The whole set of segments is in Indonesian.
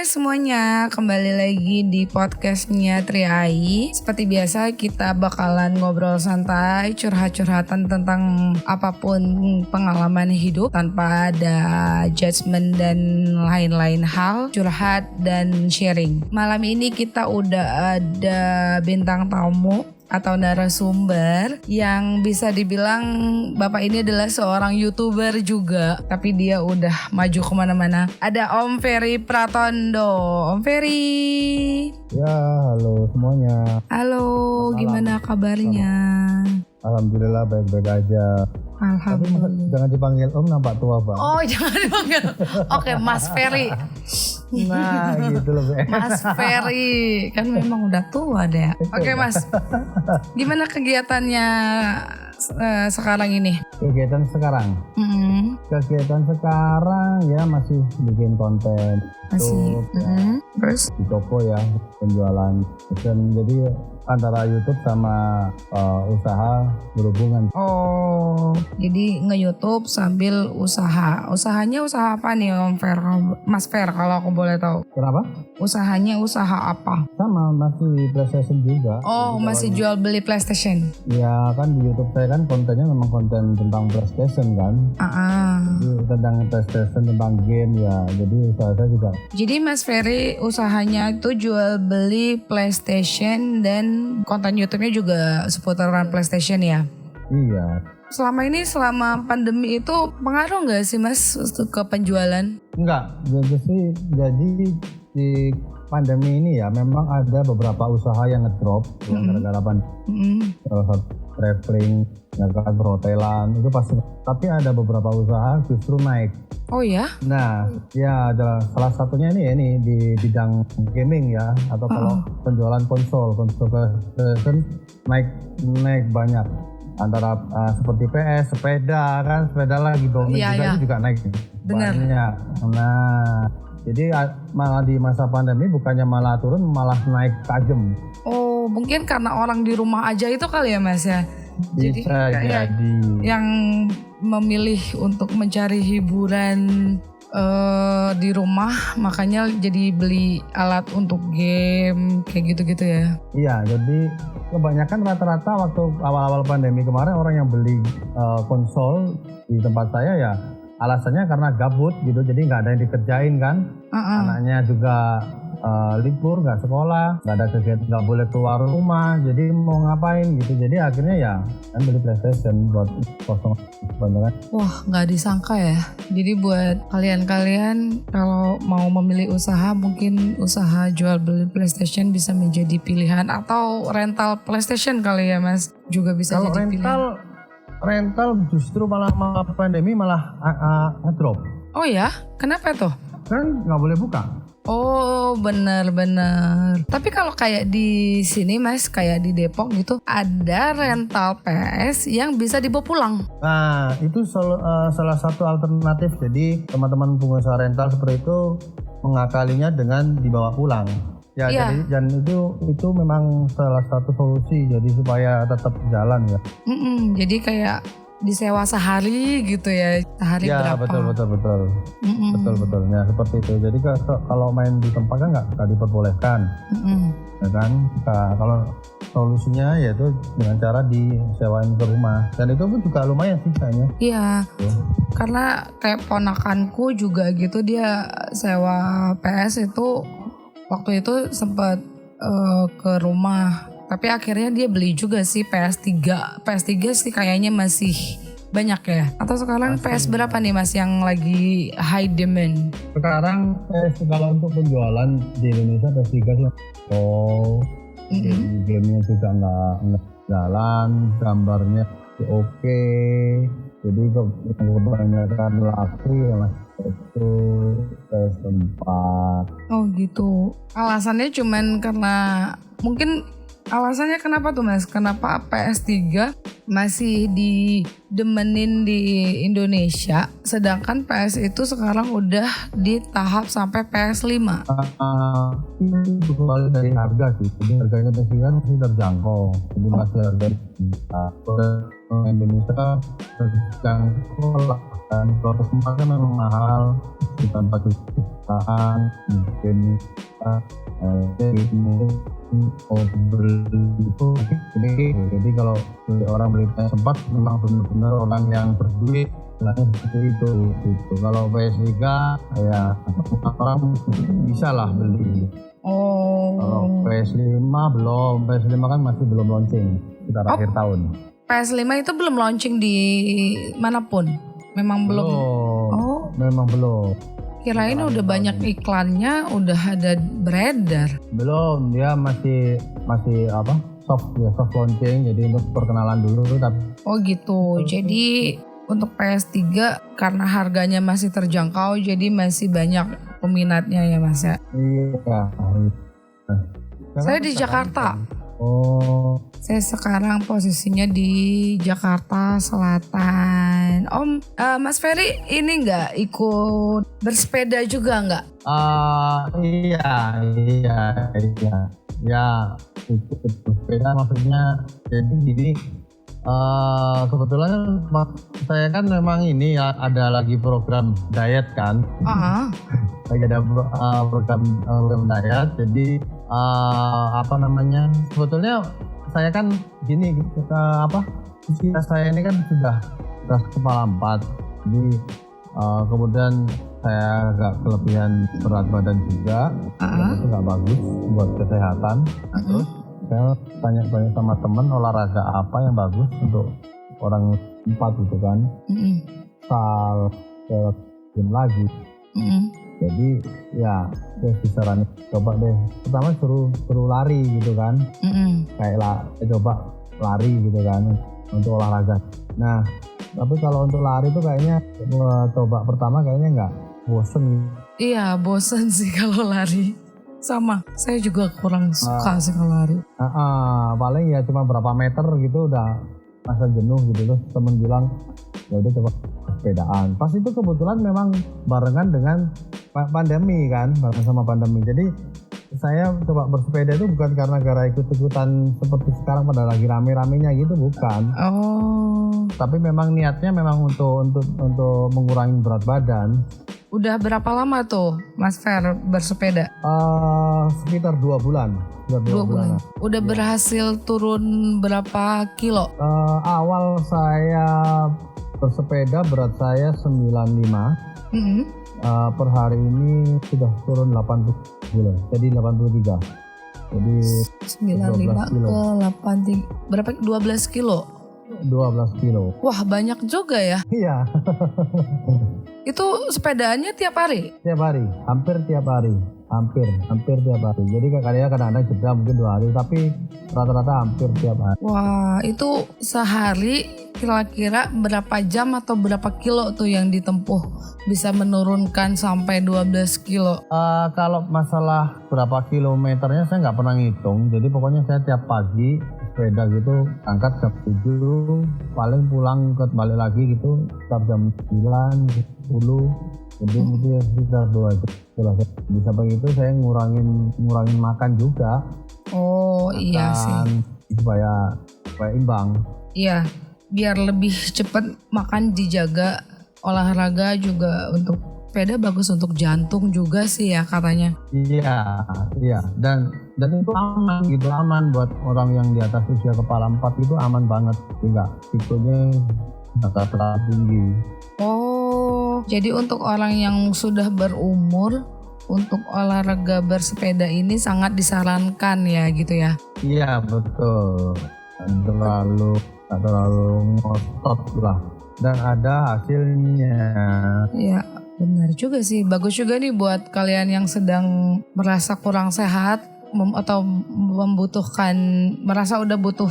Hai semuanya, kembali lagi di podcastnya Triai. Seperti biasa kita bakalan ngobrol santai, curhat-curhatan tentang apapun pengalaman hidup tanpa ada judgement dan lain-lain hal, curhat dan sharing. Malam ini kita udah ada bintang tamu atau narasumber yang bisa dibilang bapak ini adalah seorang YouTuber juga, tapi dia udah maju kemana-mana. Ada Om Ferry Pratondo. Om Ferry. Ya, halo semuanya. Halo, gimana kabarnya? Alhamdulillah baik-baik aja. Alhamdulillah. Tapi jangan dipanggil Om, nampak tua Bang. Oh, jangan dipanggil. Oke, Mas Ferry. Nah, gitu loh. Mas Ferry, kan memang udah tua deh. Oke, Mas. Gimana kegiatannya sekarang ini? Kegiatan sekarang? Kegiatan sekarang ya masih bikin konten. Masih. Terus? Di toko ya, penjualan. Dan jadi antara YouTube sama usaha berhubungan. Oh, jadi nge-YouTube sambil usaha. Usahanya usaha apa nih Om Fer? Mas Fer, kalau aku boleh tahu. Kenapa? Usahanya usaha apa? Sama, masih PlayStation juga. Oh, jadi masih jual beli PlayStation? Ya kan di YouTube saya kan kontennya memang konten tentang PlayStation kan. Jadi tentang PlayStation, tentang game ya. Jadi usaha saya juga. Jadi Mas Ferry usahanya itu jual beli PlayStation dan konten YouTube-nya juga seputaran PlayStation ya? Iya. Selama pandemi itu pengaruh nggak sih Mas ke penjualan? Enggak, jadi di pandemi ini ya memang ada beberapa usaha yang ngedrop yang gara-gara salah satu traveling, gara-gara perhotelan itu pasti. Tapi ada beberapa usaha justru naik. Oh ya? Nah, ya adalah salah satunya ini di bidang gaming ya, atau kalau penjualan konsol PlayStation naik banyak. Antara seperti PS, sepeda lagi booming juga naik. Benar. Banyak. Nah, jadi malah di masa pandemi bukannya malah turun, malah naik tajam. Oh, mungkin karena orang di rumah aja itu kali ya Mas ya? Bisa jadi. Yang memilih untuk mencari hiburan di rumah, makanya jadi beli alat untuk game kayak gitu-gitu ya? Iya, jadi kebanyakan rata-rata waktu awal-awal pandemi kemarin orang yang beli konsol di tempat saya ya alasannya karena gabut gitu, jadi nggak ada yang dikerjain kan. Anaknya juga libur, nggak sekolah, nggak ada kegiatan, nggak boleh keluar rumah, jadi mau ngapain gitu. Jadi akhirnya ya kan beli PlayStation buat kosong sebenarnya. Wah, nggak disangka ya. Jadi buat kalian kalau mau memilih usaha, mungkin usaha jual beli PlayStation bisa menjadi pilihan, atau rental PlayStation kali ya Mas juga bisa kalau jadi pilihan. Rental justru malah pandemi malah ngedrop. Oh ya? Kenapa tuh? Kan nggak boleh buka. Oh, benar. Tapi kalau kayak di sini Mas, kayak di Depok gitu, ada rental PS yang bisa dibawa pulang. Nah, itu salah satu alternatif. Jadi teman-teman pengusaha rental seperti itu mengakalinya dengan dibawa pulang. Ya, jadi dan itu memang salah satu solusi. Jadi supaya tetap jalan ya. Jadi kayak disewa sehari gitu ya, sehari ya, berapa? Betul. Betul. Ya, seperti itu. Jadi kalau main di tempat kan nggak diperbolehkan, ya kan? Nah, kalau solusinya yaitu dengan cara disewain ke rumah, dan itu pun juga lumayan sih kayaknya. Iya, karena kayak ponakanku juga gitu, dia sewa PS itu waktu itu sempat ke rumah. Tapi akhirnya dia beli juga sih PS3 sih kayaknya masih banyak ya. Atau sekarang PS berapa nih Mas yang lagi high demand? Sekarang kalau untuk penjualan di Indonesia PS3 sih gamenya juga nggak jalan, gambarnya oke. Jadi kebanyakan laku ya Mas itu PS4. Oh gitu. Alasannya cuman karena mungkin alasannya kenapa tuh Mas? Kenapa PS3 masih didemenin di Indonesia, sedangkan PS itu sekarang udah di tahap sampai PS5? Itu kembali dari harga sih. Jadi harganya PS3 masih terjangkau. Jadi masih harga Indonesia terjangkau lah. Dan kalau PS4 kan memang mahal, bukan 4 juta. mungkin jadi kalau orang beli PS4 memang benar-benar orang yang berduit seperti itu gitu. Kalau PS3 ya orang bisa lah beli. Kalau PS5 belum, PS5 kan masih belum launching sekitar akhir tahun. PS5 itu belum launching di manapun? Memang belum? Memang belum. Kirain udah banyak iklannya, udah ada beredar. Belum, dia masih soft launching, jadi untuk perkenalan dulu tapi. Oh gitu, jadi untuk PS3 karena harganya masih terjangkau, jadi masih banyak peminatnya ya Mas ya? Iya. Saya di Jakarta. Saya sekarang posisinya di Jakarta Selatan. Mas Ferry ini nggak ikut bersepeda juga nggak? Iya. Ya, ikut bersepeda maksudnya jadi gini. Kebetulan saya kan memang ini ya, ada lagi program diet kan. Lagi ada program diet, jadi sebetulnya saya kan gini usia saya ini kan sudah kepala 4, jadi kemudian saya agak kelebihan berat badan juga, itu nggak bagus buat kesehatan. Terus saya tanya sama temen olahraga apa yang bagus untuk orang 4 gitu kan. Gym lagi. Jadi ya disaranin coba deh. Pertama suruh lari gitu kan. Kayak coba lari gitu kan untuk olahraga. Nah, tapi kalau untuk lari tuh kayaknya coba pertama kayaknya nggak bosen. Iya, bosen sih kalau lari. Sama, saya juga kurang suka sih kalau lari. Paling ya cuma berapa meter gitu udah masa jenuh gitu. Terus temen bilang ya udah coba sepedaan. Pas itu kebetulan memang barengan dengan pandemi kan, bareng sama pandemi. Jadi saya coba bersepeda itu bukan karena gara ikut-ikutan seperti sekarang pada lagi rame-ramenya gitu, bukan. Tapi memang niatnya memang untuk mengurangi berat badan. Udah berapa lama tuh Mas Fer bersepeda? Sekitar 2 bulan. 2 bulan. Udah berhasil turun berapa kilo? Awal saya bersepeda berat saya 95. Per hari ini sudah turun 80 kilo, jadi 83. Jadi 95 ke 83, berapa? 12 kilo? 12 kilo. Wah, banyak juga ya? Iya. Itu sepedaannya tiap hari? Tiap hari, hampir tiap hari. Hampir tiap hari. Jadi kadang-kadang jeda mungkin 2 hari, tapi rata-rata hampir tiap hari. Wah, itu sehari kira-kira berapa jam atau berapa kilo tuh yang ditempuh bisa menurunkan sampai 12 kilo? Kalau masalah berapa kilometernya saya nggak pernah ngitung. Jadi pokoknya saya tiap pagi sepeda gitu angkat jam 7, paling pulang balik lagi gitu sekitar jam 9, 10. Jadi itu ya sekitar 2 jam. Bisa begitu saya ngurangin makan juga. Iya sih. Supaya imbang. Iya, biar lebih cepat makan dijaga, olahraga juga untuk sepeda bagus untuk jantung juga sih ya katanya. Iya. Dan itu aman buat orang yang di atas usia kepala 4 itu aman banget. Enggak, risikonya agak terlalu tinggi. Jadi untuk orang yang sudah berumur untuk olahraga bersepeda ini sangat disarankan ya gitu ya? Iya betul. Terlalu ngotot lah. Dan ada hasilnya. Iya. Benar juga sih, bagus juga nih buat kalian yang sedang merasa kurang sehat atau merasa udah butuh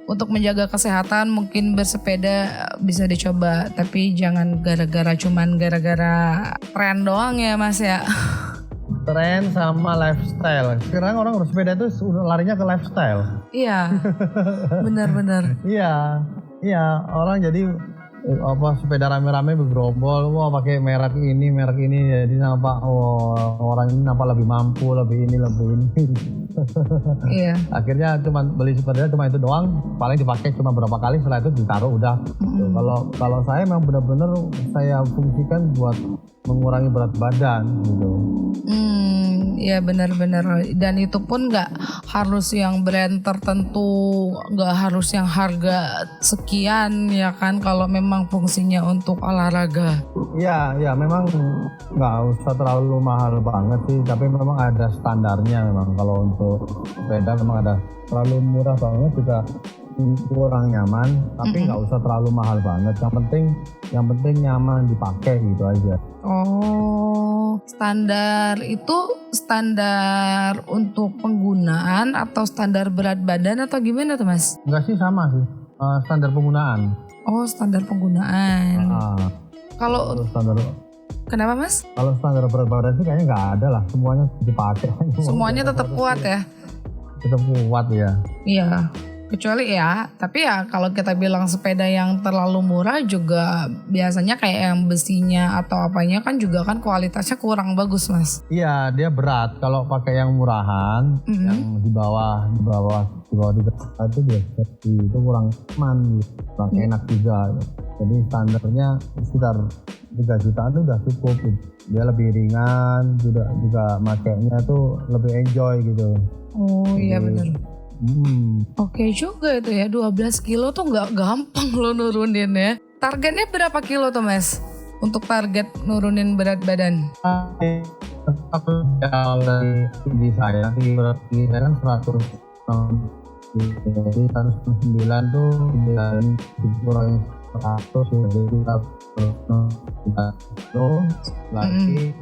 untuk menjaga kesehatan, mungkin bersepeda bisa dicoba, tapi jangan gara-gara tren doang ya Mas ya. Tren sama lifestyle. Sekarang orang bersepeda itu larinya ke lifestyle. Iya, benar-benar. Iya, orang jadi sepeda rame-rame bergerombol, pakai merek ini, jadi nampak orang ini nampak lebih mampu, lebih ini. Iya. Akhirnya cuma beli sepeda cuma itu doang, paling dipakai cuma berapa kali, setelah itu ditaruh udah. Kalau saya memang benar-benar saya fungsikan buat mengurangi berat badan gitu. Ya benar-benar, dan itu pun nggak harus yang brand tertentu, nggak harus yang harga sekian ya kan, kalau memang fungsinya untuk olahraga. Iya memang nggak usah terlalu mahal banget sih, tapi memang ada standarnya. Memang kalau untuk sepeda memang ada, terlalu murah banget juga kurang nyaman, tapi nggak usah terlalu mahal banget. Yang penting nyaman dipakai gitu aja. Oh, standar itu standar untuk penggunaan atau standar berat badan atau gimana tuh Mas? Enggak sih, sama sih, standar penggunaan. Oh, standar penggunaan. Kalau standar, kenapa Mas? Kalau standar berat badan sih kayaknya nggak ada lah, semuanya dipakai. Semuanya tetap kuat ya? Tetap kuat ya. Iya. Kecuali ya, tapi ya kalau kita bilang sepeda yang terlalu murah juga biasanya kayak yang besinya atau apanya kan juga kan kualitasnya kurang bagus Mas. Iya, dia berat. Kalau pakai yang murahan, yang di bawah 3 itu dia seperti itu kurang aman, kurang enak juga. Jadi standarnya sekitar 3 jutaan itu udah cukup. Dia lebih ringan, juga makainya tuh lebih enjoy gitu. Oh iya benar. Oke juga itu ya, 12 kilo tuh gak gampang lo nurunin ya. Targetnya berapa kilo tuh Mas untuk target nurunin berat badan? Dari tinggi saya kan 100, jadi 109 tuh dikurangi 100 jadi lagi.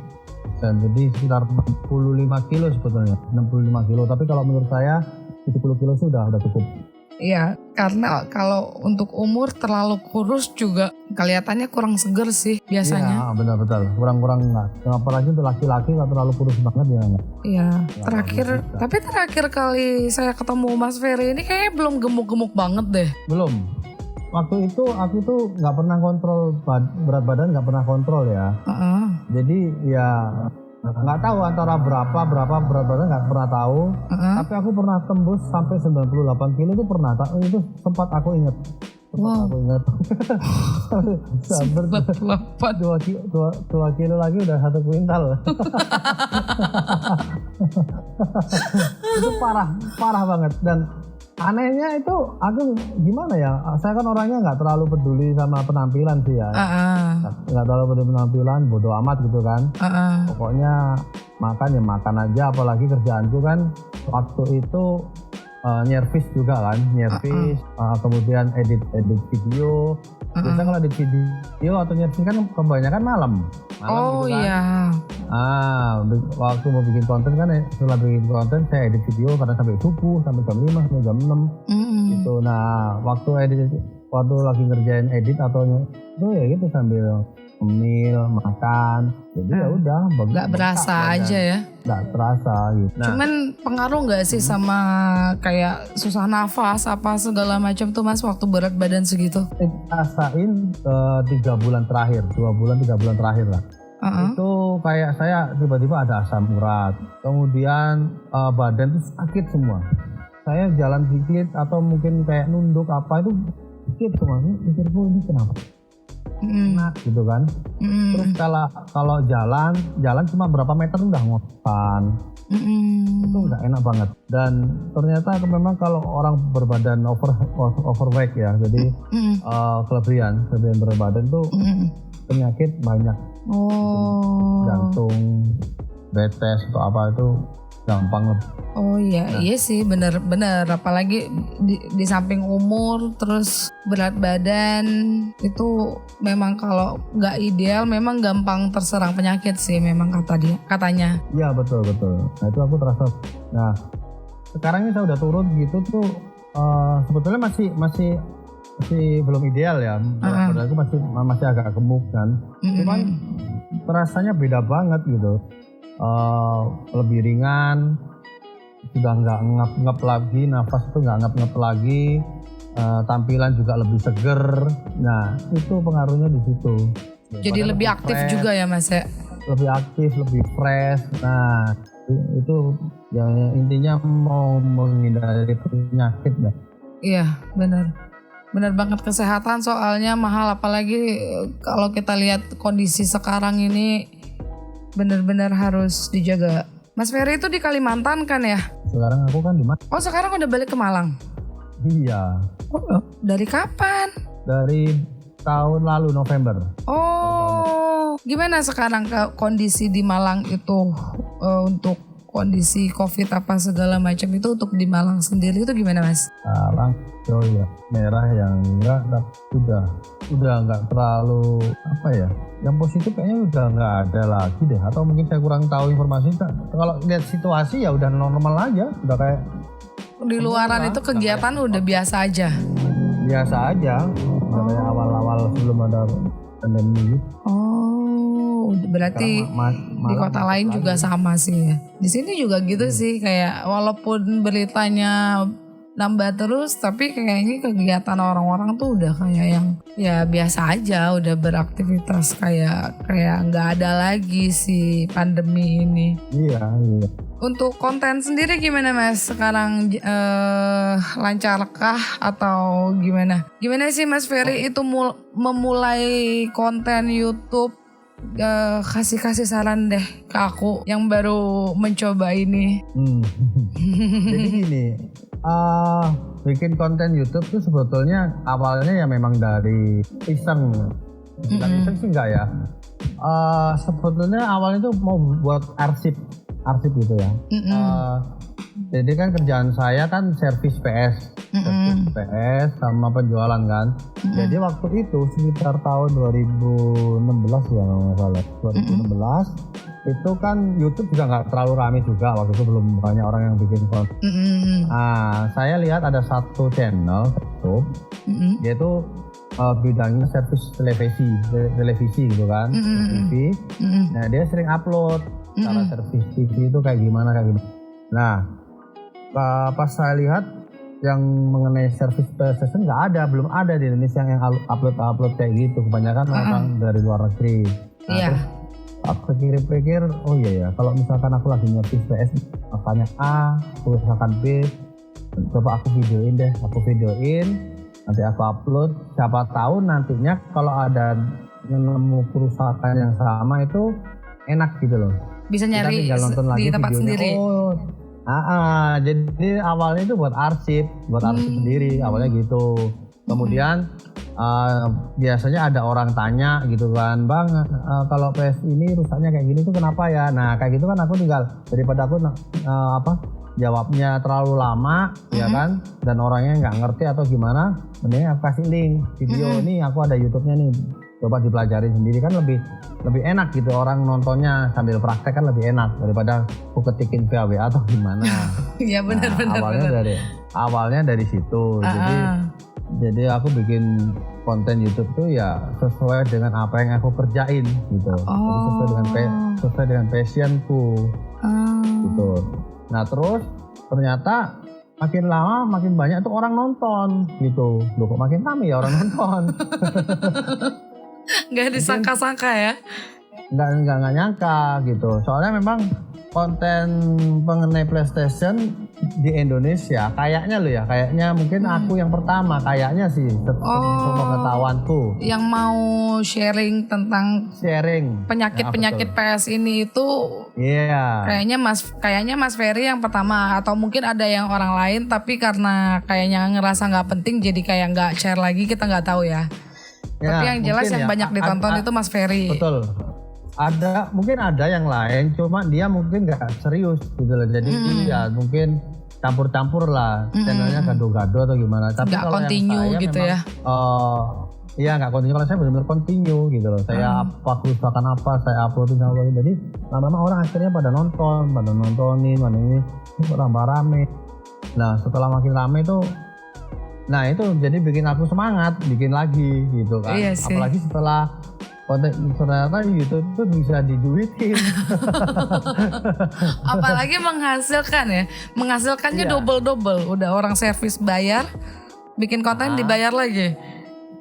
Dan jadi sekitar 65 kilo sebetulnya, 65 kilo. Tapi kalau menurut saya 70 kilo sudah cukup. Iya, karena kalau untuk umur terlalu kurus juga kelihatannya kurang seger sih biasanya. Iya, benar-benar. Kurang enggak. Apalagi untuk laki-laki nggak terlalu kurus banget ya enggak. Iya, terakhir kali saya ketemu Mas Ferry ini kayaknya belum gemuk-gemuk banget deh. Belum. Waktu itu aku tuh nggak pernah kontrol berat badan, nggak pernah kontrol ya. Jadi ya nggak tahu antara berapa berat badan, nggak pernah tahu. Tapi aku pernah tembus sampai 98 kilo itu pernah. Itu sempat aku ingat. Aku ingat. 2 kilo lagi udah 1 kuintal. Itu parah banget. Dan anehnya itu aku gimana ya, saya kan orangnya nggak terlalu peduli sama penampilan sih ya. Nggak terlalu peduli penampilan, bodo amat gitu kan. Pokoknya makan aja, apalagi kerjaanku kan waktu itu nyervis juga kan, kemudian edit video. Biasanya kalau edit video atau nyervis kan kebanyakan malam oh gitu kan. Iya. Waktu mau bikin konten kan, setelah bikin konten saya edit video karena sampai subuh, sampai jam 5, sampai jam 6 gitu. Nah waktu lagi ngerjain edit atau itu ya gitu sambil ngemil, makan, jadi ya udah nggak berasa aja ya, nggak terasa gitu. Nah, cuman pengaruh nggak sih sama kayak susah nafas apa segala macam tuh Mas waktu berat badan segitu? Rasain 3 bulan terakhir, 2 bulan 3 bulan terakhir lah. Itu kayak saya tiba-tiba ada asam urat, kemudian badan tuh sakit semua. Saya jalan dikit atau mungkin kayak nunduk apa itu sakit semua. Mikirku ini kenapa? Enak gitu kan. Terus kalau jalan cuma berapa meter udah ngotan. Itu nggak enak banget. Dan ternyata memang kalau orang berbadan overweight ya, jadi kelebihan berat badan tuh penyakit banyak. Jantung, diabetes atau apa itu gampang. Oh iya, iya sih bener-bener, apalagi di samping umur terus berat badan itu memang kalau nggak ideal memang gampang terserang penyakit sih memang katanya. Iya betul. Nah itu aku terasa. Nah sekarang ini saya udah turun gitu tuh sebetulnya masih belum ideal ya. Padahal aku masih agak gemuk kan. Cuman rasanya beda banget gitu. Lebih ringan, sudah nggak ngap-ngap lagi, nafas itu nggak ngap-ngap lagi, tampilan juga lebih seger. Nah itu pengaruhnya di situ. Jadi lebih aktif fresh, juga ya Mas ya? Lebih aktif, lebih fresh. Nah itu ya intinya mau menghindari penyakit dah. Iya benar banget, kesehatan soalnya mahal, apalagi kalau kita lihat kondisi sekarang ini benar-benar harus dijaga. Mas Ferry itu di Kalimantan kan ya? Sekarang aku kan di mana? Oh sekarang udah balik ke Malang? Iya. Oh, dari kapan? Dari tahun lalu November. Oh, gimana sekarang kondisi di Malang itu untuk kondisi COVID apa segala macam itu untuk di Malang sendiri itu gimana Mas? Sekarang ya merah yang enggak udah nggak terlalu apa ya, yang positif kayaknya udah nggak ada lagi deh, atau mungkin saya kurang tahu informasi. Kalau lihat situasi ya udah normal aja, udah kayak di luaran itu kegiatan udah biasa aja udah kayak awal-awal sebelum ada pandemi. Oh berarti di kota lain juga sama sih ya. Di sini juga gitu sih, kayak walaupun beritanya nambah terus tapi kayaknya kegiatan orang-orang tuh udah kayak yang ya biasa aja, udah beraktivitas kayak nggak ada lagi si pandemi ini. Iya. Untuk konten sendiri gimana Mas sekarang, lancarkah atau gimana? Gimana sih Mas Ferry itu memulai konten YouTube? Kasih saran deh ke aku yang baru mencoba ini. Jadi gini, bikin konten YouTube tuh sebetulnya awalnya ya memang dari iseng. Bukan iseng sih enggak ya. Sebetulnya awalnya tuh mau buat arsip gitu ya. Jadi kan kerjaan saya kan servis PS sama penjualan kan. Jadi waktu itu sekitar tahun 2016 ya kalau nggak salah. 2016 itu kan YouTube juga nggak terlalu ramai juga, waktu itu belum banyak orang yang bikin konten. Saya lihat ada satu channel YouTube, dia itu bidangnya servis televisi gitu kan, TV. Nah dia sering upload cara servis TV itu kayak gimana. Nah pas saya lihat yang mengenai servis PlayStation belum ada di Indonesia yang upload kayak gitu, kebanyakan orang dari luar negeri. Nah, terus aku pikir oh iya ya, kalau misalkan aku lagi nyetis PS makanya A, terus misalkan B, coba aku videoin, nanti aku upload, siapa tahu nantinya kalau ada nemu kerusakan yang sama itu enak gitu loh. Bisa nyari di tempat videonya sendiri. Jadi awalnya itu buat arsip sendiri awalnya gitu. Kemudian biasanya ada orang tanya gitu kan, Bang, kalau PS ini rusaknya kayak gini tuh kenapa ya? Nah kayak gitu kan aku tinggal, daripada aku jawabnya terlalu lama ya kan, dan orangnya nggak ngerti atau gimana, mending aku kasih link video nih, aku ada YouTube-nya nih, coba dipelajari sendiri kan lebih enak gitu, orang nontonnya sambil praktek kan lebih enak daripada aku ketikin via WA atau gimana. Iya benar. Awalnya dari situ. Jadi aku bikin konten YouTube tuh ya sesuai dengan apa yang aku kerjain gitu. Jadi sesuai dengan passionku. Gitu. Nah terus ternyata makin lama makin banyak tuh orang nonton gitu. Loh kok makin ramai ya orang nonton. Nggak disangka-sangka ya? Nggak nyangka gitu. Soalnya memang konten mengenai PlayStation di Indonesia kayaknya mungkin aku yang pertama kayaknya sih, sepengetahuanku. Yang mau sharing tentang penyakit PS ini itu. Iya. Kayaknya Mas Ferry yang pertama, atau mungkin ada yang orang lain tapi karena kayaknya ngerasa nggak penting jadi kayak nggak share lagi, kita nggak tahu ya. Tapi yang jelas yang banyak ditonton itu Mas Ferry. Betul. Mungkin ada yang lain, cuma dia mungkin nggak serius gitu loh. Jadi ya mungkin campur-campur lah, channelnya gado-gado atau gimana. Tapi nggak continue yang saya gitu memang, ya? Iya nggak continue. Kalau saya benar-benar continue gitu loh. Saya kerusakan apa, saya uploadin. Jadi lama-lama orang akhirnya pada nontonin, mana ini tambah rame. Nah setelah makin rame itu, jadi bikin aku semangat bikin lagi gitu kan. Iya sih. Apalagi setelah konten ternyata YouTube tuh bisa diduitin. Apalagi menghasilkannya double. Udah orang servis bayar, bikin konten dibayar lagi.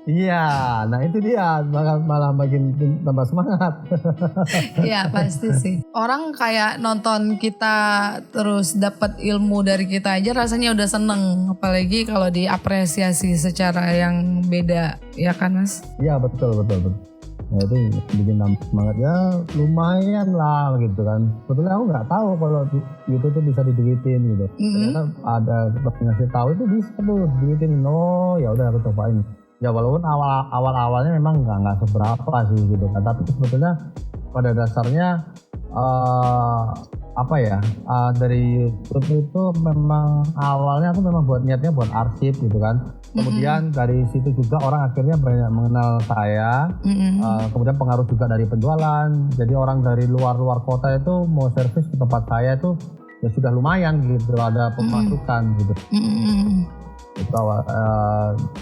Iya, nah itu dia malah makin tambah semangat. Iya pasti sih. Orang kayak nonton kita terus dapat ilmu dari kita aja rasanya udah seneng. Apalagi kalau diapresiasi secara yang beda, ya kan Mas? Iya betul. Ya itu bikin tambah semangat ya, lumayan lah gitu kan. Sebetulnya aku nggak tahu kalau YouTube tuh bisa diduitin gitu. Ternyata ada ngasih tahu itu bisa tuh diduitin. Oh ya udah aku cobain. Ya walaupun awalnya memang nggak seberapa sih gitu kan. Tapi sebetulnya pada dasarnya dari YouTube itu memang awalnya aku memang niatnya buat arsip gitu kan. Kemudian dari situ juga orang akhirnya banyak mengenal saya. Kemudian pengaruh juga dari penjualan. Jadi orang dari luar kota itu mau servis ke tempat saya itu ya sudah lumayan gitu, ada pemasukan gitu. Itu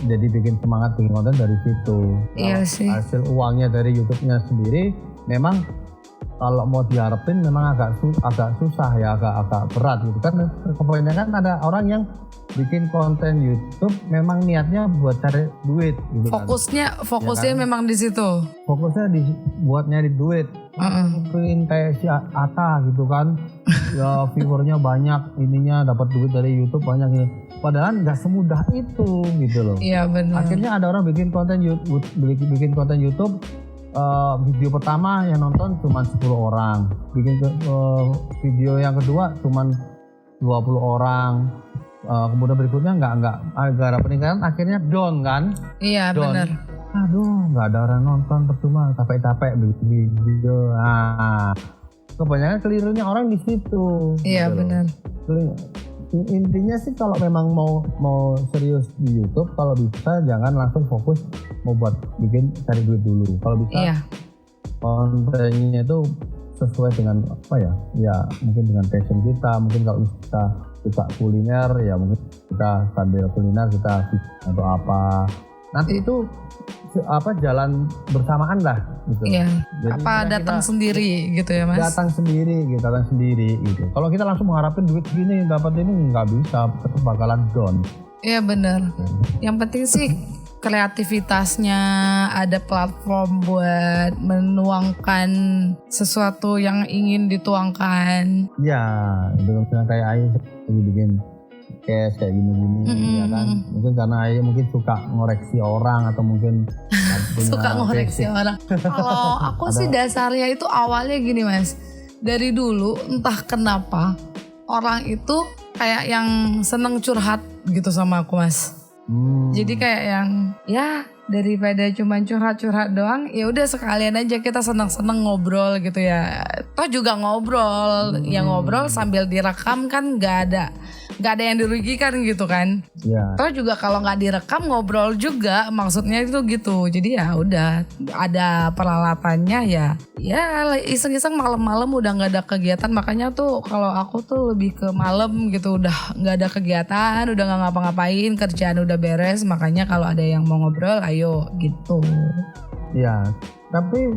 jadi bikin semangat bikin konten dari situ. Iya sih. Hasil uangnya dari YouTube-nya sendiri memang kalau mau diharapin memang agak susah ya, agak berat gitu kan. Kebanyakan ada orang yang bikin konten YouTube memang niatnya buat cari duit gitu. Fokusnya ya kan? Memang di situ. Fokusnya buat nyari duit. Mungkin kayak si Ata gitu kan. Ya viewernya banyak, ininya dapat duit dari YouTube banyak gitu. Padahal nggak semudah itu gitu loh. Iya benar. Akhirnya ada orang bikin konten YouTube, video pertama yang nonton cuma 10 orang. Bikin video yang kedua cuma 20 orang. Kemudian berikutnya nggak ada peningkatan, akhirnya down kan? Iya benar. Aduh, nggak ada orang nonton, percuma capek bikin video. Nah, kebanyakan kelirunya orang di situ. Iya gitu benar. Intinya sih kalau memang mau serius di YouTube, kalau bisa jangan langsung fokus mau buat cari duit dulu. Kalau bisa kontennya itu sesuai dengan ya mungkin dengan passion kita. Mungkin kalau kita suka kuliner ya mungkin kita sambil kuliner kita atau apa, nanti itu jalan bersamaan lah gitu. Iya. Jadi datang sendiri gitu ya Mas? Datang sendiri gitu. Kalau kita langsung mengharapin duit gini dapat ini nggak bisa, tetap bakalan down. Iya benar. Yang penting sih kreativitasnya, ada platform buat menuangkan sesuatu yang ingin dituangkan. Ya, itu misalnya kayak Ayu bikin cash kayak gini ya kan. Mungkin karena Ayu mungkin suka ngoreksi orang atau mungkin suka ngoreksi orang. Kalau aku sih dasarnya itu awalnya gini Mas. Dari dulu entah kenapa orang itu kayak yang seneng curhat gitu sama aku Mas. Jadi kayak yang ya daripada cuma curhat-curhat doang, ya udah sekalian aja kita seneng-seneng ngobrol gitu ya. Toh juga ngobrol, ya ngobrol sambil direkam kan nggak ada yang dirugikan gitu kan. Yeah. Toh juga kalau nggak direkam ngobrol juga, maksudnya itu gitu. Jadi ya udah ada peralatannya ya iseng-iseng malam-malam udah nggak ada kegiatan, makanya tuh kalau aku tuh lebih ke malam gitu, udah nggak ada kegiatan, udah nggak ngapa-ngapain, kerjaan udah beres, makanya kalau ada yang mau ngobrol ayo gitu. Ya, tapi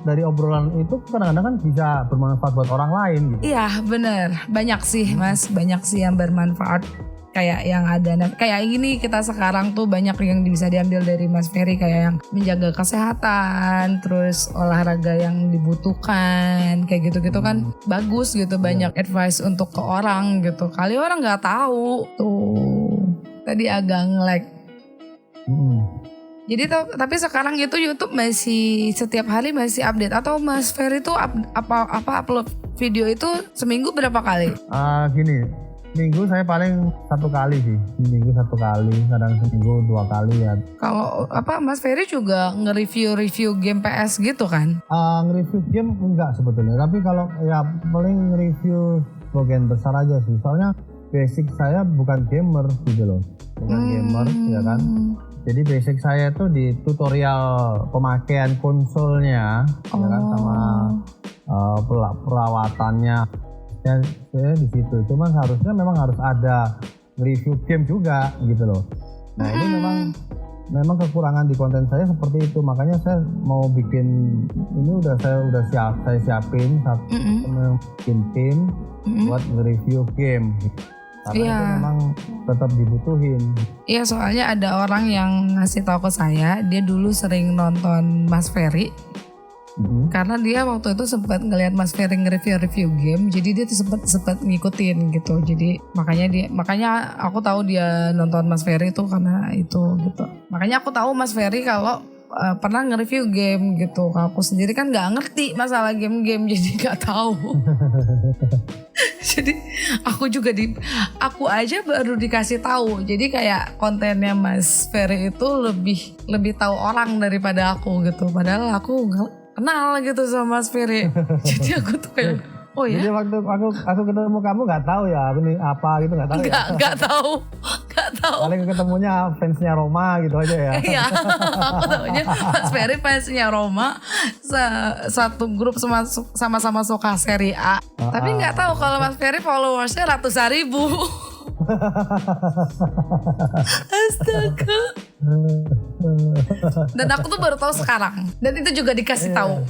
dari obrolan itu kadang-kadang kan bisa bermanfaat buat orang lain gitu. Iya bener, banyak sih Mas, banyak sih yang bermanfaat. Kayak yang ada, kayak ini kita sekarang tuh banyak yang bisa diambil dari Mas Ferry, kayak yang menjaga kesehatan, terus olahraga yang dibutuhkan, kayak gitu-gitu kan bagus gitu, banyak advice untuk ke orang gitu. Kali orang nggak tahu tuh. Tadi agak nge-lag. Jadi tapi sekarang itu YouTube masih setiap hari masih update, atau Mas Ferry tuh upload video itu seminggu berapa kali? Gini. Minggu saya paling 1 kali sih, kadang seminggu 2 kali ya. Kalau Mas Ferry juga nge-review game PS gitu kan? Nge-review game enggak sebetulnya, tapi kalau ya paling nge-review bagian besar aja sih. Soalnya basic saya bukan gamer gitu loh, gamer ya kan. Jadi basic saya tuh di tutorial pemakaian konsolnya, ya kan, sama perawatannya. Saya di situ, cuman harusnya memang harus ada review game juga gitu loh. Nah ini memang kekurangan di konten saya seperti itu, makanya saya mau bikin ini saya siapin bikin tim buat nge-review game. Karena itu memang tetap dibutuhin. Iya, soalnya ada orang yang ngasih tahu ke saya, dia dulu sering nonton Mas Ferry. Karena dia waktu itu sempat ngelihat Mas Ferry nge-review game, jadi dia tuh sempat ngikutin gitu. Jadi makanya aku tahu dia nonton Mas Ferry itu karena itu gitu. Makanya aku tahu Mas Ferry kalau pernah nge-review game gitu. Aku sendiri kan nggak ngerti masalah game-game jadi nggak tahu. Jadi aku aja baru dikasih tahu. Jadi kayak kontennya Mas Ferry itu lebih tahu orang daripada aku gitu. Padahal aku kenal gitu sama Mas Ferry. Jadi aku tuh kayak oh ya. Jadi waktu aku ketemu kamu nggak tahu ya aku nih apa gitu nggak tahu. Nggak tahu. Paling ketemunya fansnya Roma gitu aja ya. Iya, aku tahunya Mas Ferry fansnya Roma, satu grup sama-sama suka Serie A. Tapi nggak tahu kalau Mas Ferry followersnya ratusan ribu. Astaga. Dan aku tuh baru tahu sekarang. Dan itu juga dikasih tahu.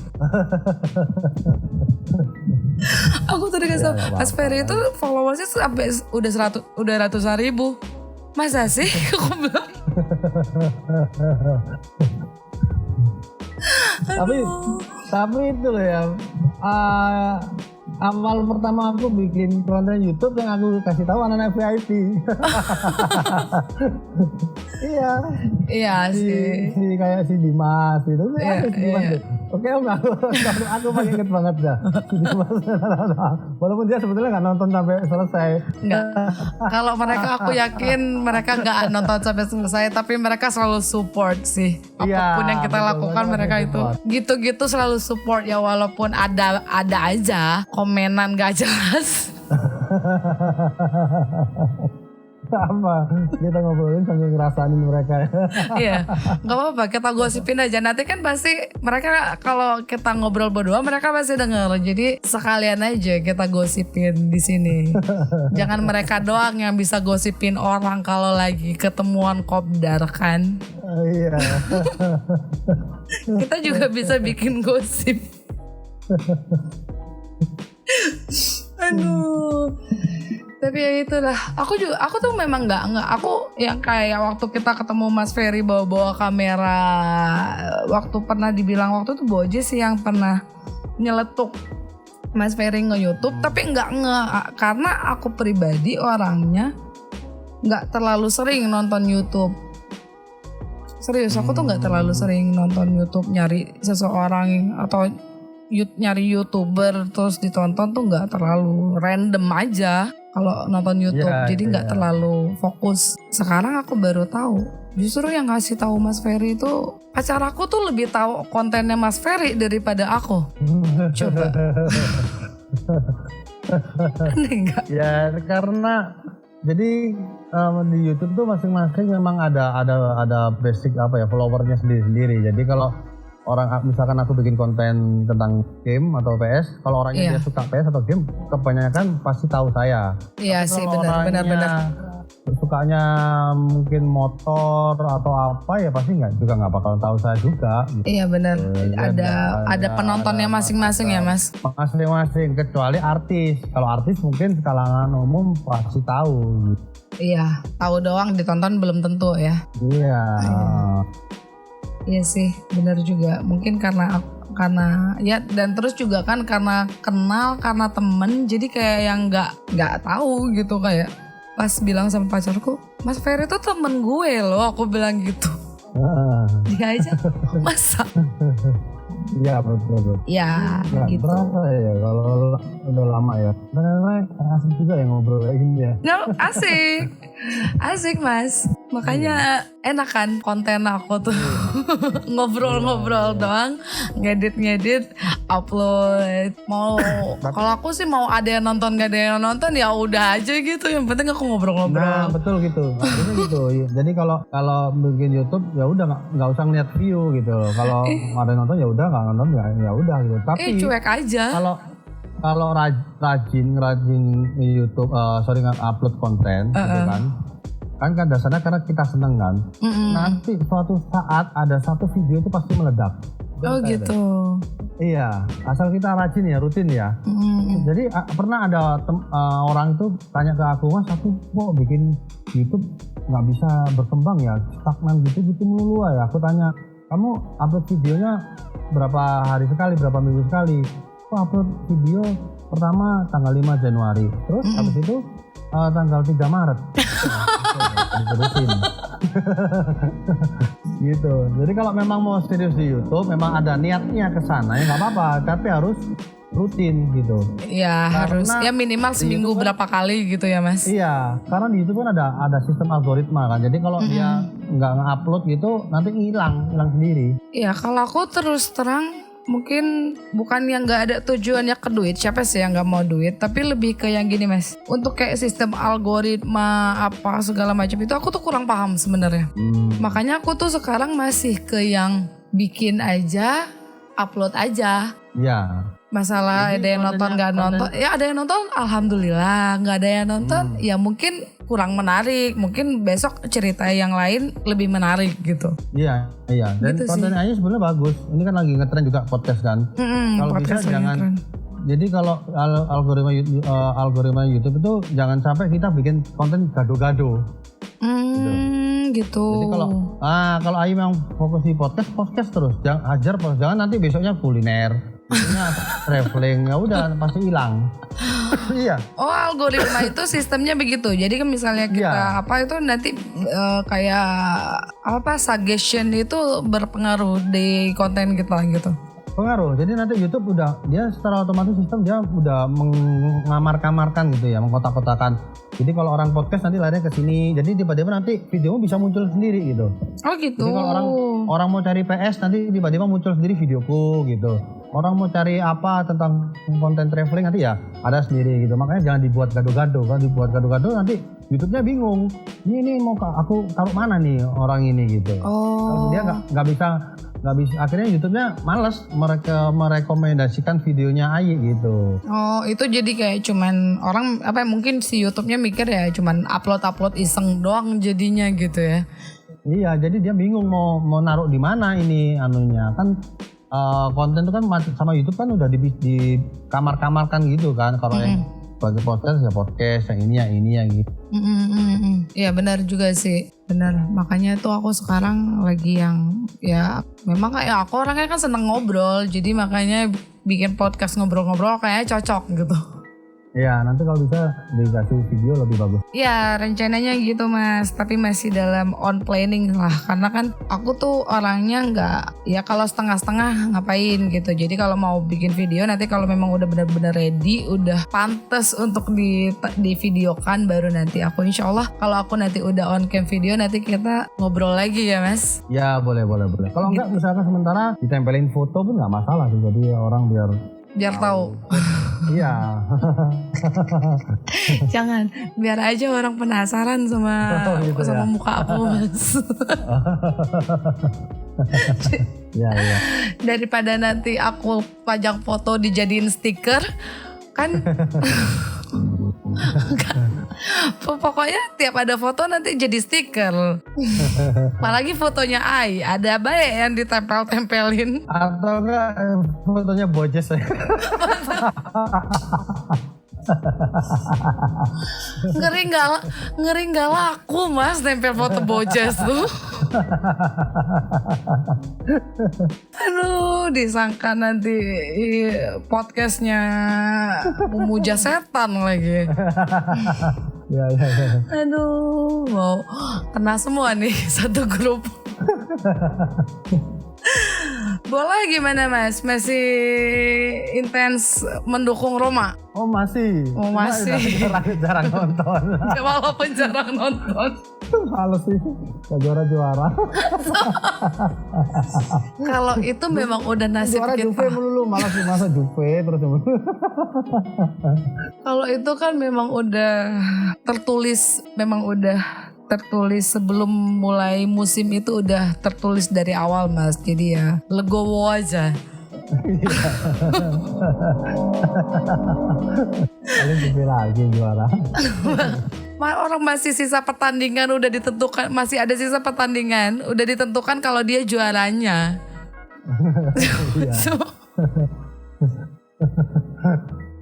Aku tuh dikasih tahu Mas Ferry itu followersnya sampai udah ratusan ribu. Masa sih? Aku bilang. tapi itu loh ya. Awal pertama aku bikin konten YouTube yang aku kasih tahu anak-anak VIP. Iya sih. Kayak si Dimas gitu. Dimas. Oke om, aku paling inget banget dah. Walaupun dia sebetulnya nggak nonton sampai selesai. Nggak. Kalau mereka aku yakin mereka nggak nonton sampai selesai, tapi mereka selalu support sih. Apapun yang kita lakukan mereka itu gitu-gitu selalu support ya, walaupun ada aja komenan gak jelas. Sama kita ngobrolin sambil ngerasain mereka. Iya, nggak apa-apa, kita gosipin aja. Nanti kan pasti mereka kalau kita ngobrol berdua mereka pasti denger. Jadi sekalian aja kita gosipin di sini. Jangan mereka doang yang bisa gosipin orang kalau lagi ketemuan kopdar kan. Iya. Kita juga bisa bikin gosip. Aduh. Tapi ya itulah, aku tuh memang nggak aku yang kayak waktu kita ketemu Mas Ferry bawa kamera, waktu pernah dibilang waktu itu Boje sih yang pernah nyeletuk Mas Ferry nge-YouTube, tapi nggak karena aku pribadi orangnya nggak terlalu sering nonton YouTube. Serius, aku tuh nggak terlalu sering nonton YouTube, nyari seseorang atau nyari YouTuber terus ditonton tuh nggak terlalu, random aja kalau nonton YouTube, jadi nggak terlalu fokus. Sekarang aku baru tahu, justru yang ngasih tahu Mas Ferry itu pacar aku tuh lebih tahu kontennya Mas Ferry daripada aku. Coba. Aneh nggak? Ya karena jadi di YouTube tuh masing-masing memang ada basic followernya sendiri-sendiri. Jadi kalau orang misalkan aku bikin konten tentang game atau PS, kalau orangnya dia suka PS atau game, kebanyakan pasti tahu saya. Iya sih, benar. Sukanya mungkin motor atau apa ya pasti nggak bakal tahu saya juga. Iya benar. Ada penontonnya masing-masing ya Mas. Masing-masing, kecuali artis. Kalau artis mungkin kalangan umum pasti tahu. Iya, tahu doang, ditonton belum tentu ya. Iya. Iya sih, benar juga. Mungkin karena ya, dan terus juga kan karena kenal, karena temen, jadi kayak yang nggak tahu gitu. Kayak pas bilang sama pacarku, Mas Ferry tuh temen gue loh, aku bilang gitu. Dia aja masa. Iya betul. Ya gitu. Berasa ya kalau udah lama ya. Benar-benar asik juga ya ngobrol kayak gini ya. Asik Mas. Makanya enak kan konten aku tuh. Ngobrol-ngobrol doang, ngedit, upload. Kalau aku sih mau ada yang nonton gak ada yang nonton ya udah aja gitu. Yang penting aku ngobrol-ngobrol. Nah betul gitu. Harusnya gitu. Jadi kalau bikin YouTube ya udah nggak usah ngeliat view gitu. Kalau ada yang nonton ya udah, nggak nonton ya udah gitu. Tapi cuek aja. Kalau rajin YouTube, upload konten gitu kan dasarnya karena kita seneng kan. Nanti suatu saat ada satu video itu pasti meledak. Oh gitu. Iya, asal kita rajin ya, rutin ya. Jadi pernah ada orang itu tanya ke aku, Mas aku kok bikin YouTube nggak bisa berkembang ya, stagnan gitu melulu ya. Aku tanya, kamu upload videonya berapa hari sekali, berapa minggu sekali? Aku upload video pertama tanggal 5 Januari, terus habis itu tanggal 3 Maret. diterusin. Gitu. Jadi kalau memang mau serius di YouTube, memang ada niatnya ke sana ya nggak apa-apa, tapi harus rutin gitu. Ya harus ya minimal seminggu YouTube berapa kali gitu ya Mas. Iya, karena di YouTube kan ada sistem algoritma kan. Jadi kalau dia nggak nge-upload gitu, nanti hilang sendiri. Iya, kalau aku terus terang mungkin bukan yang nggak ada tujuannya ke duit, siapa sih yang nggak mau duit, tapi lebih ke yang gini Mas, untuk kayak sistem algoritma apa segala macam itu aku tuh kurang paham sebenarnya. Makanya aku tuh sekarang masih ke yang bikin aja, upload aja. Iya. Masalah jadi ada yang nonton nggak nonton, ya ada yang nonton alhamdulillah, nggak ada yang nonton ya mungkin kurang menarik, mungkin besok cerita yang lain lebih menarik gitu. Iya. Dan gitu kontennya aja sebenarnya bagus. Ini kan lagi ngetren juga podcast kan. Kalau bisa jangan. Jadi kalau algoritma YouTube itu jangan sampai kita bikin konten gado-gado. Gitu. Jadi kalau Ayu yang fokus di podcast terus, jangan nanti besoknya kuliner. Maksudnya traveling ya udah pasti hilang. Iya. Oh, algoritma itu sistemnya begitu. Jadi kan misalnya kita apa itu nanti kayak apa suggestion itu berpengaruh di konten kita gitu. Pengaruh. Jadi nanti YouTube dia secara otomatis sistem dia udah mengamar-kamarkan gitu ya, mengkotak-kotakan. Jadi kalau orang podcast nanti larinya ke sini. Jadi tiba-tiba nanti videomu bisa muncul sendiri gitu. Oh gitu. Jadi kalau orang mau cari PS nanti tiba-tiba muncul sendiri videoku gitu. Orang mau cari apa tentang konten traveling nanti ya ada sendiri gitu. Makanya jangan dibuat gado-gado. Kalau dibuat gado-gado nanti YouTube-nya bingung. Ini mau aku taruh mana nih orang ini gitu. Kalau dia nggak bisa akhirnya YouTube-nya malas merekomendasikan videonya Ayi gitu. Oh, itu jadi kayak cuman orang mungkin si YouTube-nya mikir ya cuman upload iseng doang jadinya gitu ya. Iya, jadi dia bingung mau naruh di mana ini anunya. Kan konten itu kan sama YouTube kan udah di kamar-kamarkan gitu kan. Kalau yang bagi podcast yang ini ya gitu. Iya benar juga sih, benar. Makanya tuh aku sekarang lagi yang ya memang kayak aku orangnya kan seneng ngobrol, jadi makanya bikin podcast ngobrol-ngobrol kayaknya cocok gitu. Iya, nanti kalau bisa dikasih video lebih bagus. Iya, rencananya gitu Mas, tapi masih dalam on planning lah. Karena kan aku tuh orangnya nggak, ya kalau setengah-setengah ngapain gitu. Jadi kalau mau bikin video nanti kalau memang udah benar-benar ready, udah pantas untuk di videokan, baru nanti aku insya Allah kalau aku nanti udah on cam video nanti kita ngobrol lagi ya Mas. Ya boleh. Kalau enggak misalkan sementara ditempelin foto pun nggak masalah sih. Jadi orang biar tahu. Iya. Jangan, biar aja orang penasaran sama muka aku Mas. Iya. Daripada nanti aku pajang foto dijadiin stiker kan. Pokoknya tiap ada foto nanti jadi stiker. Apalagi fotonya Ai, ada baik yang ditempel-tempelin. Atau enggak fotonya bojes ya. Ngeri nggak laku Mas tempel foto bojes tuh. Aduh, disangka nanti podcastnya memuja setan lagi. Ya. Aduh, mau kena semua nih satu grup. Bola gimana Mas? Masih intens mendukung Roma? Oh masih. Jarang nonton. Walaupun jarang nonton. Males sih, gak juara-juara. Kalau itu memang udah nasib juara kita. Juve melulu, masa Juve terus. Kalau itu kan memang udah tertulis sebelum mulai musim itu udah tertulis dari awal Mas. Jadi ya legowo aja. Paling Juve lagi juara. Orang masih sisa pertandingan udah ditentukan, masih ada sisa pertandingan udah ditentukan kalau dia juaranya.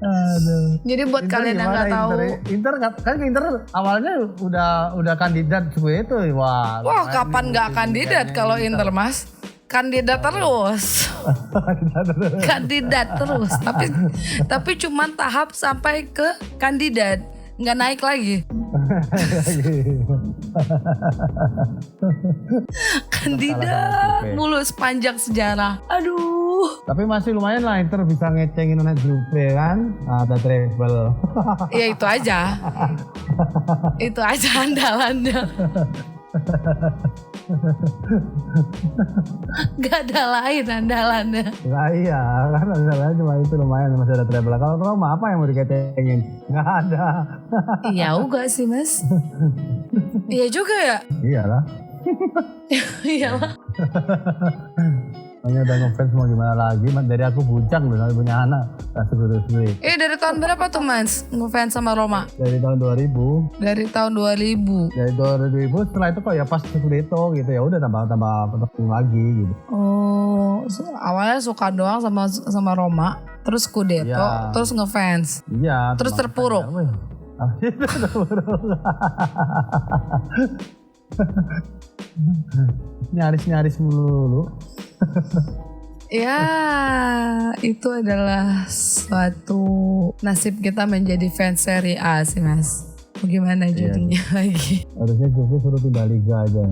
Aduh. Jadi buat Inter kalian yang nggak tahu, Inter awalnya udah kandidat itu, wah kapan nggak kandidat kalau Inter Mas? Kandidat terus. Kandidat terus. Tapi cuman tahap sampai ke kandidat. nggak naik lagi. Kandidat mulu sepanjang sejarah. Aduh. Tapi masih lumayan lah, Inter bisa ngecengin anak Juve kan, ada treble. Ya itu aja. Itu aja andalannya. Gak ada lain andalannya. Nah iya, kan andalannya cuma itu, lumayan masih ada treble. Kalau Roma apa yang mau dikecengin? Gak ada. Iya juga sih mas. Iya juga ya. Iyalah. Iyalah. Hanya udah ngefans mau gimana lagi, dari aku bujang loh sampai punya anak. Kasih. Dari tahun berapa tuh mas ngefans sama Roma? Dari tahun 2000. Dari tahun 2000. Dari 2000 setelah itu kok ya pas Scudetto gitu ya udah tambah penting lagi gitu. Oh, awalnya suka doang sama Roma, terus Scudetto, ya. Terus ngefans. Iya. Terus terpuruk. Nyaris mulu. Ya, itu adalah suatu nasib kita menjadi fans Serie A sih mas. Bagaimana jadinya lagi? Harusnya Juve suruh pindah liga aja.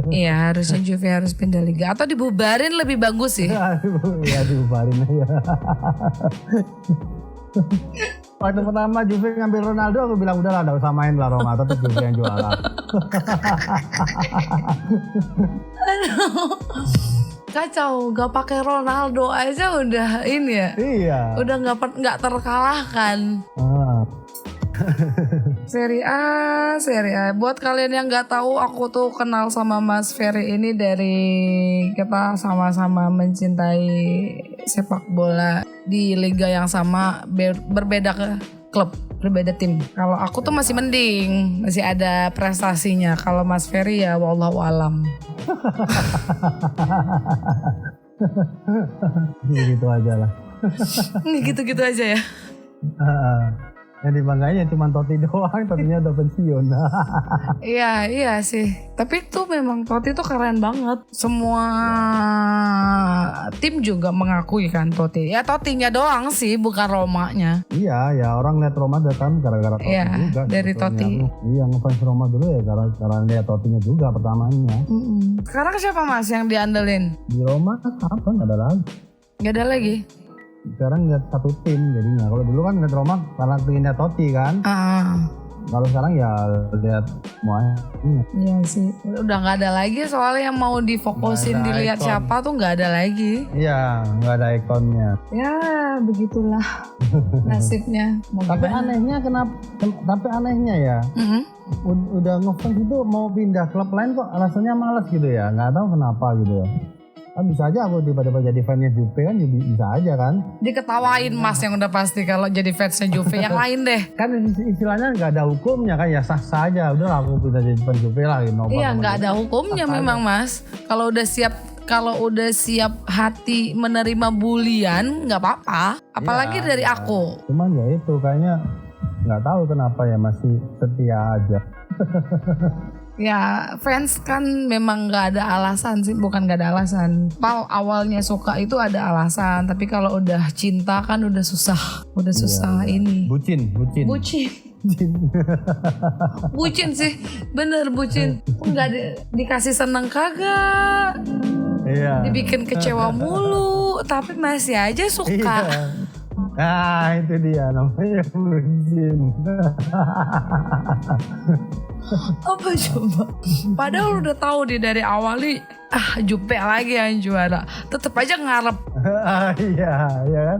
Iya, harusnya Juve harus pindah liga atau dibubarin lebih bagus sih. Iya, dibubarin aja. Waktu pertama Juve ngambil Ronaldo, aku bilang udah lah, gak usah main lah Roma, tetap Juve yang juara. Kacau, gak pakai Ronaldo aja udah ini ya. Iya. Udah nggak terkalahkan. Serie A. Buat kalian yang nggak tahu, aku tuh kenal sama Mas Ferry ini dari kita sama-sama mencintai sepak bola di liga yang sama, berbeda ke klub, berbeda tim. Kalau aku tuh masih mending, masih ada prestasinya. Kalau Mas Ferry ya wallahu alam. Gitu aja lah. Gitu-gitu aja ya. Yang dibanggain cuma Totti doang, Totinya udah pensiun. Iya sih. Tapi itu memang Totti tuh keren banget. Semua tim juga mengakui kan Totti. Ya Tottinya doang sih, bukan Romanya. Iya, ya orang lihat Roma datang gara-gara Totti juga. Dari Totti. Iya, ngefans Roma dulu ya karena lihat Tottinya juga pertamanya. Sekarang siapa mas yang diandelin? Di Roma apa? Nggak ada lagi. Nggak ada lagi. Sekarang lihat satu tim jadinya. Kalau dulu kan lihat Roma karena pengennya Totti kan. Kalau sekarang ya lihat semuanya. Iya sih. Udah nggak ada lagi soalnya yang mau difokusin dilihat icon. Siapa tuh nggak ada lagi. Iya, nggak ada ikonnya. Ya begitulah nasibnya. Tapi anehnya Tapi anehnya ya. Udah ngefans itu mau pindah klub lain kok rasanya malas gitu ya. Nggak tahu kenapa gitu ya. Kan bisa aja aku tiba-tiba jadi fansnya Juve kan, bisa aja kan. Diketawain mas yang udah pasti kalau jadi fansnya Juve. Yang lain deh. Kan istilahnya gak ada hukumnya kan, ya sah-sah aja. Udah aku bisa jadi fans Juve lah. Iya gak ada hukumnya memang mas. Kalau udah siap hati menerima bulian gak apa-apa. Apalagi ya, dari aku. Cuman ya itu kayaknya gak tahu kenapa ya masih setia aja. Ya fans kan memang gak ada alasan sih, bukan gak ada alasan. Awalnya suka itu ada alasan, tapi kalau udah cinta kan udah susah ini. Bucin. Bucin sih, bener bucin. Nggak dikasih seneng kagak. Iya. Dibikin kecewa mulu, tapi masih aja suka. Iya. Nah itu dia namanya bucin. Apa coba? Padahal udah tahu nih dari awal nih, Juve lagi yang juara, tetep aja ngarep. Iya kan?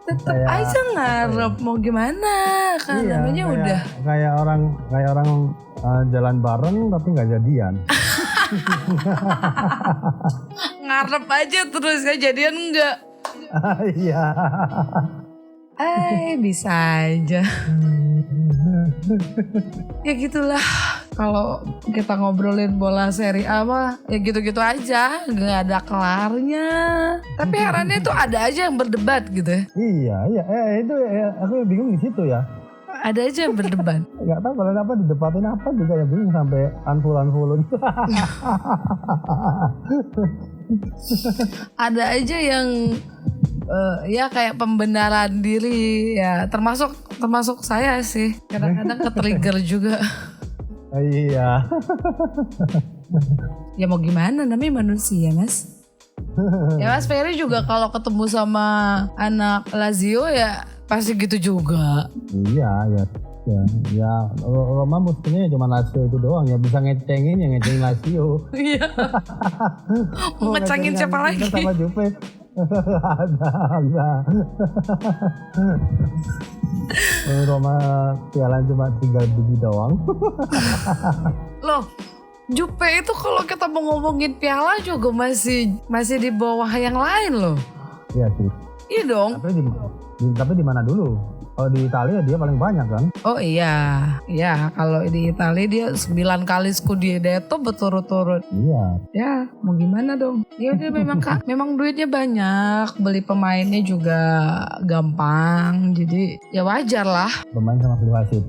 Tetep aja ngarep, mau gimana? Kan namanya udah kayak orang jalan bareng tapi nggak jadian. Ngarep aja terus ya, jadian enggak. Iya. Bisa aja. Ya gitulah. Kalau kita ngobrolin bola Serie A mah ya gitu-gitu aja, nggak ada kelarnya. Tapi herannya tuh ada aja yang berdebat gitu ya. Iya. Itu aku bingung di situ ya. Ada aja yang berdebat. Gak tahu kalau apa didebatin apa juga ya, bingung sampai unfollow. Ada aja yang Ya kayak pembenaran diri ya, termasuk saya sih kadang-kadang ke-trigger juga. Iya. Ya mau gimana, namanya manusia Mas. Ya Mas Ferry juga kalau ketemu sama anak Lazio ya pasti gitu juga. Iya. Ya, Roma mestinya cuma Lazio itu doang ya, bisa ngecengin yang ngecengin Lazio. Iya. Mau ngecengin siapa lagi? Sama Juve. Ada. Roma piala cuma 3 biji doang. Loh, Juve itu kalau kita mau ngomongin piala juga masih di bawah yang lain loh. Iya sih. Iya dong. Tapi di mana dulu? Kalau di Italia dia paling banyak kan? Oh iya, kalau di Italia dia 9 kali Scudetto berturut-turut. Iya. Ya, mau gimana dong? Ya dia memang duitnya banyak, beli pemainnya juga gampang, jadi ya wajar lah. Pemain sama beli wasit.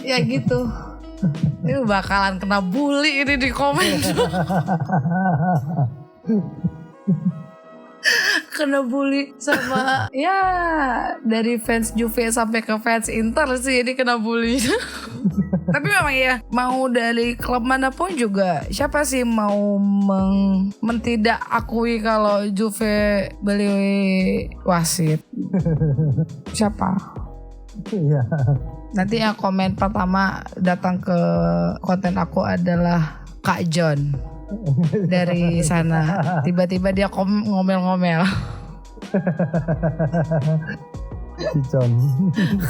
Ya gitu. Ini bakalan kena bully ini di komen. Kena bully sama ya dari fans Juve sampai ke fans Inter sih ini kena bully. Tapi memang ya mau dari klub manapun juga siapa sih mau tidak akui kalau Juve beli wasit? Siapa? Iya. Nanti yang komen pertama datang ke konten aku adalah Kak John. Dari sana tiba-tiba dia ngomel-ngomel.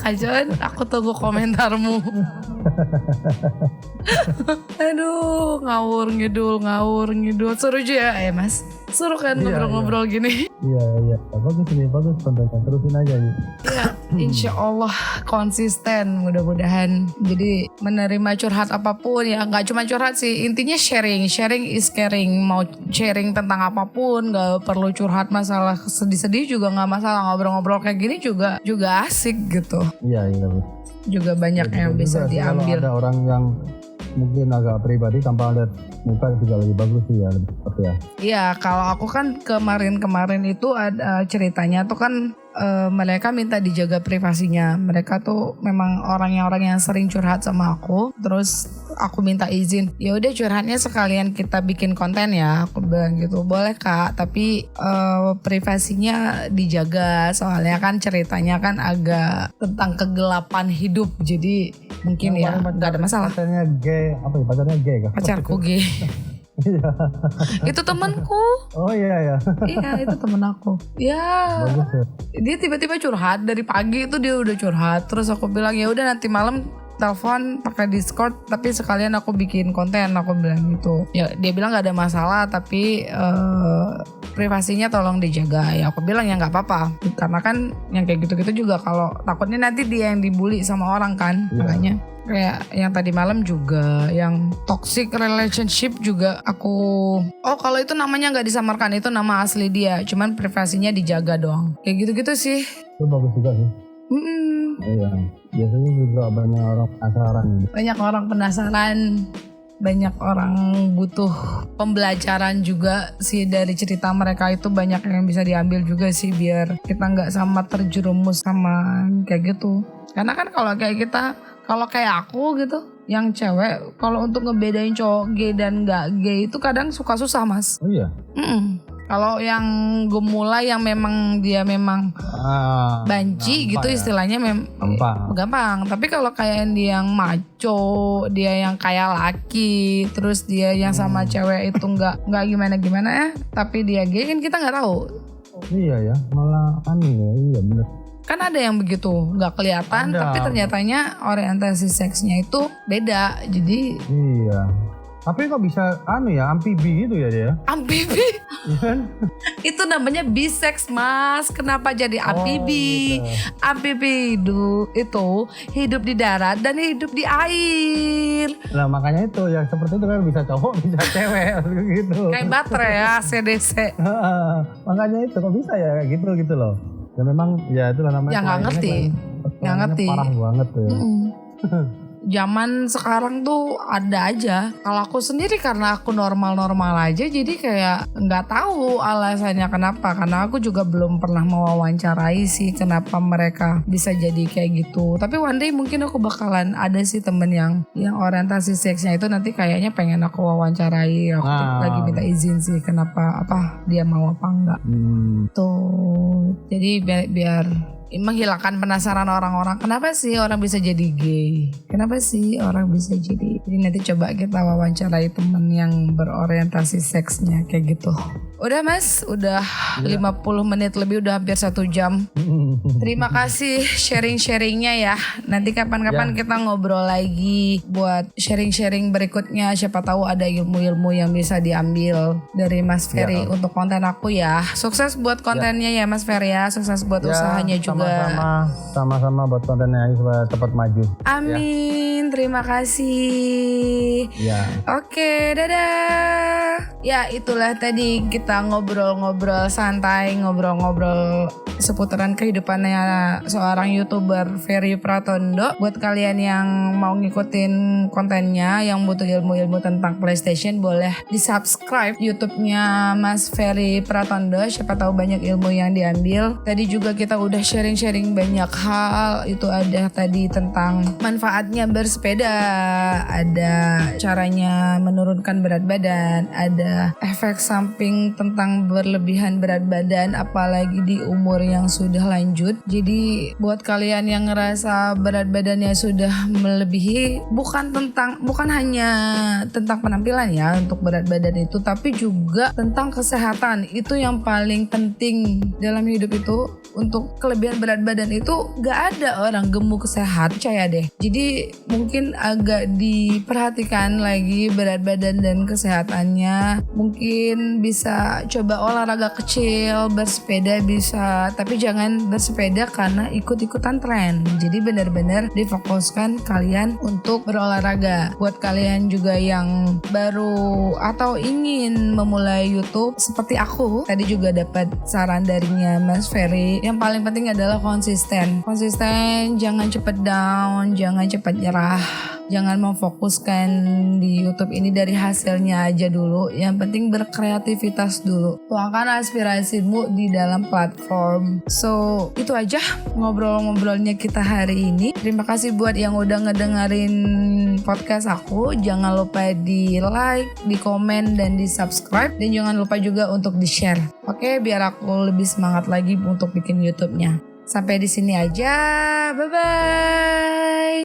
Kak John, aku tunggu komentarmu. Aduh, ngawur ngidul. Seru juga ya Mas. Seru kan ngobrol-ngobrol gini. Iya. Bagus kontennya, terusin aja ya. Iya, insya Allah konsisten mudah-mudahan. Jadi menerima curhat apapun ya, nggak cuma curhat sih. Intinya sharing is caring. Mau sharing tentang apapun, nggak perlu curhat masalah sedih-sedih juga nggak masalah. Ngobrol-ngobrol kayak gini juga asik gitu. Iya. Juga banyak yang bisa diambil. Kalau ada orang yang mungkin agak pribadi tanpa lihat muka juga lebih bagus sih ya, seperti ya. Iya, kalau aku kan kemarin itu ada ceritanya tuh kan mereka minta dijaga privasinya. Mereka tuh memang orang yang sering curhat sama aku. Terus aku minta izin. Ya udah curhatnya sekalian kita bikin konten ya. Aku bilang gitu, boleh Kak. Tapi privasinya dijaga. Soalnya kan ceritanya kan agak tentang kegelapan hidup. Jadi mungkin ya nggak ada masalah. Pacarnya gay, pacarnya gay kan? Pacarku gay. Itu temanku. Oh iya. Iya, itu temen aku. Ya. Bagus ya. Dia tiba-tiba curhat dari pagi itu dia udah curhat. Terus aku bilang ya udah nanti malam telepon pakai Discord, tapi sekalian aku bikin konten, aku bilang gitu. Ya dia bilang nggak ada masalah, tapi privasinya tolong dijaga. Ya aku bilang ya nggak apa-apa, karena kan yang kayak gitu-gitu juga kalau takutnya nanti dia yang dibully sama orang kan. Makanya kayak yang tadi malam juga yang toxic relationship juga aku kalau itu namanya nggak disamarkan, itu nama asli dia, cuman privasinya dijaga doang. Kayak gitu-gitu sih. Itu bagus juga sih. Iya, biasanya juga banyak orang penasaran. Banyak orang butuh pembelajaran juga sih dari cerita mereka. Itu banyak yang bisa diambil juga sih, biar kita nggak sama terjerumus sama kayak gitu. Karena kan kalau kayak aku gitu yang cewek, kalau untuk ngebedain cowok gay dan nggak gay itu kadang suka susah Mas. Oh iya. Kalau yang gemula yang memang dia memang banci gitu ya, istilahnya gampang. Tapi kalau kayak dia yang maco, dia yang kayak laki, terus dia yang sama cewek itu nggak gimana ya, tapi dia gay kan kita nggak tahu. Iya ya, malah aneh ya. Iya bener. Kan ada yang begitu nggak kelihatan, tapi ternyatanya orientasi seksnya itu beda. Jadi iya. Tapi kok bisa amfibi gitu ya dia? Amfibi? Itu namanya bisex Mas. Kenapa jadi amfibi? Gitu. Amfibi itu hidup di darat dan hidup di air. Nah makanya itu ya seperti itu kan, bisa cowok bisa cewek gitu. Kayak baterai ya CDC. Makanya itu kok bisa ya gitu loh. Dan memang ya itulah namanya. Ya nggak ngerti. Parah banget tuh ya. zaman sekarang tuh ada aja. Kalau aku sendiri karena aku normal-normal aja, jadi kayak nggak tahu alasannya kenapa. Karena aku juga belum pernah mewawancarai sih kenapa mereka bisa jadi kayak gitu. Tapi one day mungkin aku bakalan ada sih temen yang orientasi seksnya itu nanti kayaknya pengen aku wawancarai. Aku lagi minta izin sih kenapa, apa dia mau apa enggak. Tuh, jadi biar menghilangkan penasaran orang-orang, kenapa sih orang bisa jadi gay, kenapa sih orang bisa jadi nanti coba kita wawancarai temen yang berorientasi seksnya kayak gitu. Udah Mas, udah 50 menit lebih, udah hampir 1 jam. Terima kasih sharing-sharingnya ya. Nanti kapan-kapan kita ngobrol lagi buat sharing-sharing berikutnya. Siapa tahu ada ilmu-ilmu yang bisa diambil dari Mas Ferry untuk konten aku ya. Sukses buat kontennya ya Mas Ferry ya. Sukses buat usahanya juga. Sama-sama buat kontennya supaya cepat maju. Amin. Terima kasih. Oke, dadah. Ya, itulah tadi kita ngobrol-ngobrol santai, ngobrol-ngobrol seputaran kehidupannya seorang YouTuber Ferry Pratondo. Buat kalian yang mau ngikutin kontennya, yang butuh ilmu-ilmu tentang PlayStation, boleh di-subscribe YouTube-nya Mas Ferry Pratondo. Siapa tahu banyak ilmu yang diambil. Tadi juga kita udah sharing-sharing banyak hal. Itu ada tadi tentang manfaatnya bersepeda, ada caranya menurunkan berat badan, ada efek samping tentang berlebihan berat badan apalagi di umur yang sudah lanjut. Jadi buat kalian yang ngerasa berat badannya sudah melebihi, bukan hanya tentang penampilan ya untuk berat badan itu, tapi juga tentang kesehatan. Itu yang paling penting dalam hidup itu. Untuk kelebihan berat badan itu gak ada orang gemuk sehat, percaya deh. Jadi mungkin agak diperhatikan lagi berat badan dan kesehatannya. Mungkin bisa coba olahraga kecil, bersepeda bisa, tapi jangan bersepeda karena ikut-ikutan tren. Jadi benar-benar difokuskan kalian untuk berolahraga. Buat kalian juga yang baru atau ingin memulai YouTube seperti aku, tadi juga dapat saran darinya Mas Ferry. Yang paling penting adalah konsisten, jangan cepet down, jangan cepet nyerah, jangan memfokuskan di YouTube ini dari hasilnya aja dulu. Yang penting berkreativitas dulu, tuangkan aspirasimu di dalam platform. So itu aja ngobrol-ngobrolnya kita hari ini. Terima kasih buat yang udah ngedengerin podcast aku. Jangan lupa di like, di komen, dan di subscribe, dan jangan lupa juga untuk di share. Oke, biar aku lebih semangat lagi untuk bikin YouTube-nya. Sampai di sini aja. Bye-bye.